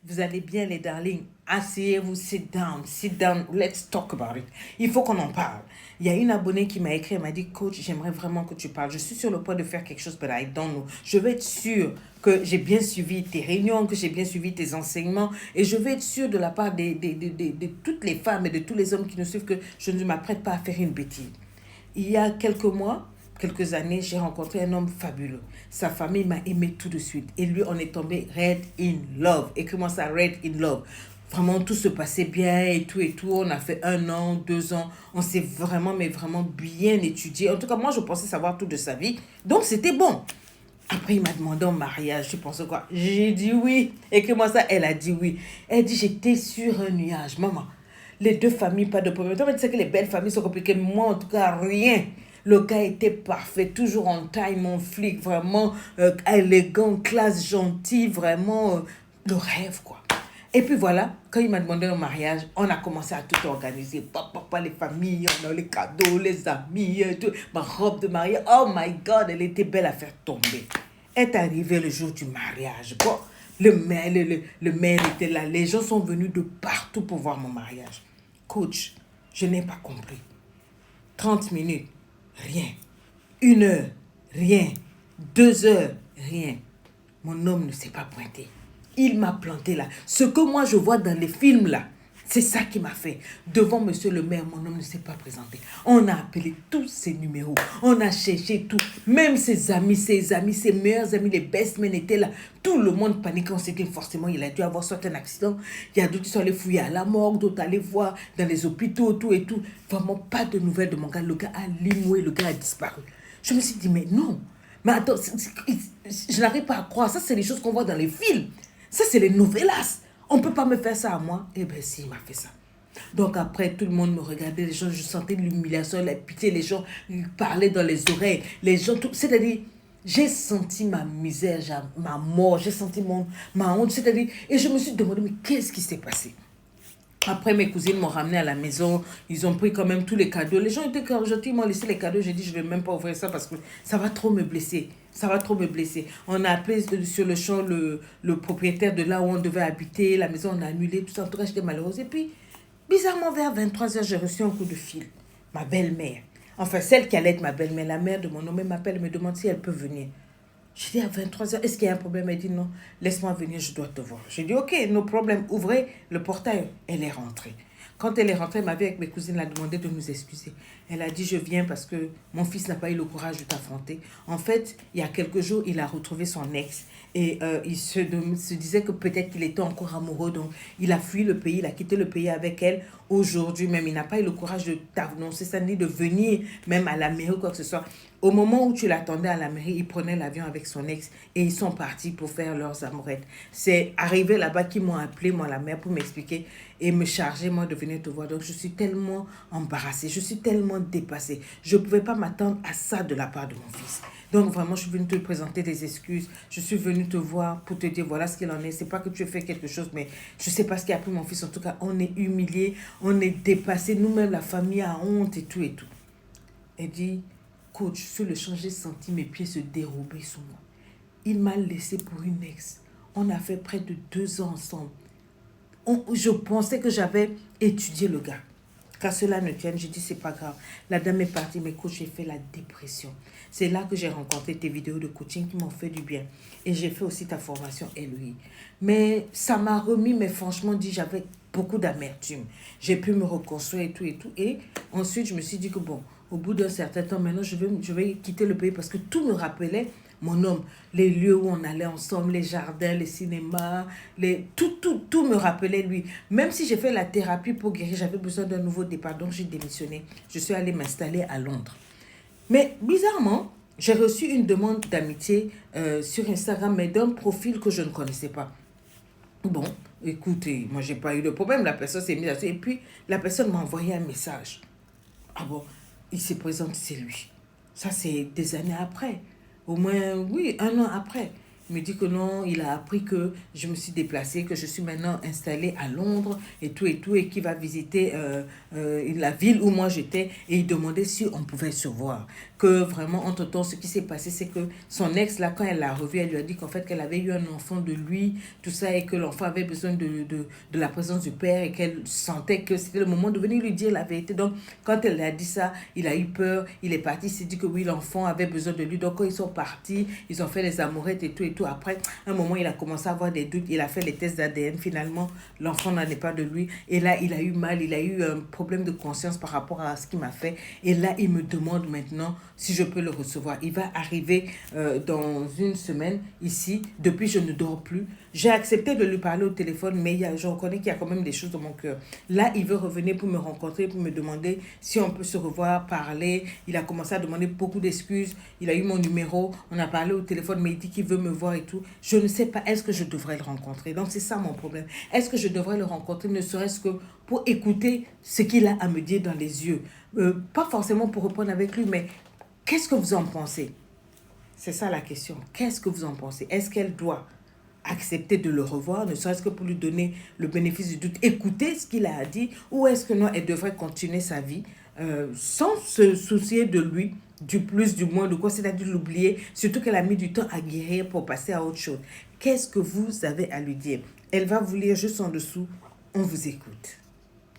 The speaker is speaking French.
Vous allez bien, les darlings? Asseyez-vous, sit down, let's talk about it. Il faut qu'on en parle. Il y a une abonnée qui m'a écrit, elle m'a dit, coach, j'aimerais vraiment que tu parles. Je suis sur le point de faire quelque chose, but I don't know. Je veux être sûre que j'ai bien suivi tes réunions, que j'ai bien suivi tes enseignements, et je veux être sûre de la part de toutes les femmes et de tous les hommes qui nous suivent que je ne m'apprête pas à faire une bêtise. Il y a quelques mois, quelques années, j'ai rencontré un homme fabuleux. Sa famille m'a aimé tout de suite. Et lui, on est tombé red in love. Écris-moi ça, red in love. Vraiment, tout se passait bien et tout et tout. On a fait 1 an, 2 ans. On s'est vraiment, mais vraiment bien étudié. En tout cas, moi, je pensais savoir tout de sa vie. Donc, c'était bon. Après, il m'a demandé en mariage. Je pensais quoi? J'ai dit oui. Écris-moi ça, elle a dit oui. Elle dit, j'étais sur un nuage. Maman, les deux familles, pas de problème. Toi, tu sais que les belles familles sont compliquées. Moi, en tout cas, rien. Le gars était parfait, toujours en taille, mon flic, vraiment élégant, classe, gentil, vraiment le rêve, quoi. Et puis voilà, quand il m'a demandé un mariage, on a commencé à tout organiser. Papa, les familles, on a les cadeaux, les amis, tout. Ma robe de mariage, oh my God, elle était belle à faire tomber. Est arrivé le jour du mariage. Bon, le maire était là, les gens sont venus de partout pour voir mon mariage. Coach, je n'ai pas compris. 30 minutes, rien. 1 heure, rien. 2 heures, rien. Mon homme ne s'est pas pointé. Il m'a planté là. Ce que moi je vois dans les films là, c'est ça qui m'a fait. Devant monsieur le maire, mon homme ne s'est pas présenté. On a appelé tous ses numéros. On a cherché tout. Même ses amis, ses meilleurs amis, les best men étaient là. Tout le monde paniquait. On s'est dit forcément, il a dû avoir soit un accident. Il y a d'autres qui sont allés fouiller à la morgue, d'autres allaient voir dans les hôpitaux, tout et tout. Vraiment pas de nouvelles de mon gars. Le gars a limoué, le gars a disparu. Je me suis dit, mais non. Mais attends, je n'arrive pas à croire. Ça, c'est les choses qu'on voit dans les films. Ça, c'est les novellas. On ne peut pas me faire ça à moi. Eh bien, si, il m'a fait ça. Donc après, tout le monde me regardait, les gens, je sentais l'humiliation, la pitié, les gens parlaient dans les oreilles, les gens, tout, c'est-à-dire, j'ai senti ma misère, ma mort, j'ai senti ma honte, c'est-à-dire, et je me suis demandé, mais qu'est-ce qui s'est passé? Après, mes cousines m'ont ramené à la maison. Ils ont pris quand même tous les cadeaux. Les gens étaient gentils, ils m'ont laissé les cadeaux. J'ai dit, je ne vais même pas ouvrir ça parce que ça va trop me blesser. Ça va trop me blesser. On a appelé sur le champ le propriétaire de là où on devait habiter. La maison, on a annulé, tout ça. En tout cas, j'étais malheureuse. Et puis, bizarrement, vers 23 heures, j'ai reçu un coup de fil. Ma belle-mère. Enfin, celle qui allait être ma belle-mère, la mère de mon homme, elle m'appelle et me demande si elle peut venir. J'ai dit à 23 heures, est-ce qu'il y a un problème? Elle dit non, laisse-moi venir, je dois te voir. J'ai dit ok, no problème, ouvrez le portail. Elle est rentrée. Quand elle est rentrée, ma vie avec mes cousines l'a demandé de nous excuser. Elle a dit je viens parce que mon fils n'a pas eu le courage de t'affronter. En fait, il y a quelques jours, il a retrouvé son ex et il se disait que peut-être qu'il était encore amoureux. Donc, il a fui le pays, il a quitté le pays avec elle. Aujourd'hui même, il n'a pas eu le courage de t'annoncer ça, ni de venir même à la mairie ou quoi que ce soit. Au moment où tu l'attendais à la mairie, il prenait l'avion avec son ex et ils sont partis pour faire leurs amourettes. C'est arrivé là-bas qu'ils m'ont appelé, moi, la mère, pour m'expliquer et me charger, moi, de venir te voir. Donc, je suis tellement embarrassée, je suis tellement dépassée. Je ne pouvais pas m'attendre à ça de la part de mon fils. Donc, vraiment, je suis venue te présenter des excuses. Je suis venue te voir pour te dire, voilà ce qu'il en est. C'est pas que tu as fait quelque chose, mais je sais pas ce qui a pris mon fils. En tout cas, on est humilié, on est dépassé. Nous-mêmes, la famille a honte et tout et tout. Elle dit, coach, sur le champ, j'ai senti mes pieds se dérober sous moi. Il m'a laissé pour une ex. On a fait près de 2 ans ensemble. Je pensais que j'avais étudié le gars. Qu'à cela ne tienne, j'ai dit, c'est pas grave. La dame est partie, mais coach, j'ai fait la dépression. C'est là que j'ai rencontré tes vidéos de coaching qui m'ont fait du bien. Et j'ai fait aussi ta formation LEI. Mais ça m'a remis, mais franchement dit, j'avais beaucoup d'amertume. J'ai pu me reconstruire et tout et tout. Et ensuite, je me suis dit que bon, au bout d'un certain temps, maintenant, je vais quitter le pays parce que tout me rappelait mon homme, les lieux où on allait ensemble, les jardins, les cinémas, tout me rappelait lui. Même si j'ai fait la thérapie pour guérir, j'avais besoin d'un nouveau départ, donc j'ai démissionné. Je suis allée m'installer à Londres. Mais bizarrement, j'ai reçu une demande d'amitié sur Instagram, mais d'un profil que je ne connaissais pas. Bon, écoutez, moi j'ai pas eu de problème, la personne s'est mise à... Et puis, la personne m'a envoyé un message. Ah bon, il se présente, c'est lui. Ça, c'est des années après. Au moins, oui, 1 an après. Il me dit que non, il a appris que je me suis déplacée, que je suis maintenant installée à Londres et tout, et qu'il va visiter la ville où moi j'étais, et il demandait si on pouvait se voir. Que vraiment, entre-temps, ce qui s'est passé, c'est que son ex, là, quand elle l'a revu, elle lui a dit qu'en fait, qu'elle avait eu un enfant de lui, tout ça, et que l'enfant avait besoin de la présence du père, et qu'elle sentait que c'était le moment de venir lui dire la vérité. Donc, quand elle a dit ça, il a eu peur, il est parti, il s'est dit que oui, l'enfant avait besoin de lui. Donc, quand ils sont partis, ils ont fait les amourettes et tout. Après, un moment, il a commencé à avoir des doutes, il a fait les tests d'ADN. Finalement, l'enfant n'en est pas de lui. Et là, il a eu mal, il a eu un problème de conscience par rapport à ce qu'il m'a fait. Et là, il me demande maintenant si je peux le recevoir. Il va arriver dans une semaine ici. Depuis, je ne dors plus. J'ai accepté de lui parler au téléphone, mais je reconnais qu'il y a quand même des choses dans mon cœur. Là, il veut revenir pour me rencontrer, pour me demander si on peut se revoir, parler. Il a commencé à demander beaucoup d'excuses. Il a eu mon numéro, on a parlé au téléphone, mais il dit qu'il veut me voir et tout. Je ne sais pas, est-ce que je devrais le rencontrer? Donc, c'est ça mon problème. Est-ce que je devrais le rencontrer, ne serait-ce que pour écouter ce qu'il a à me dire dans les yeux? Pas forcément pour reprendre avec lui, mais qu'est-ce que vous en pensez? C'est ça la question. Qu'est-ce que vous en pensez? Est-ce qu'elle doit accepter de le revoir, ne serait-ce que pour lui donner le bénéfice du doute, écouter ce qu'il a dit, ou est-ce que non, elle devrait continuer sa vie sans se soucier de lui, du plus, du moins, de quoi, c'est-à-dire l'oublier, surtout qu'elle a mis du temps à guérir pour passer à autre chose. Qu'est-ce que vous avez à lui dire? Elle va vous lire juste en dessous. On vous écoute.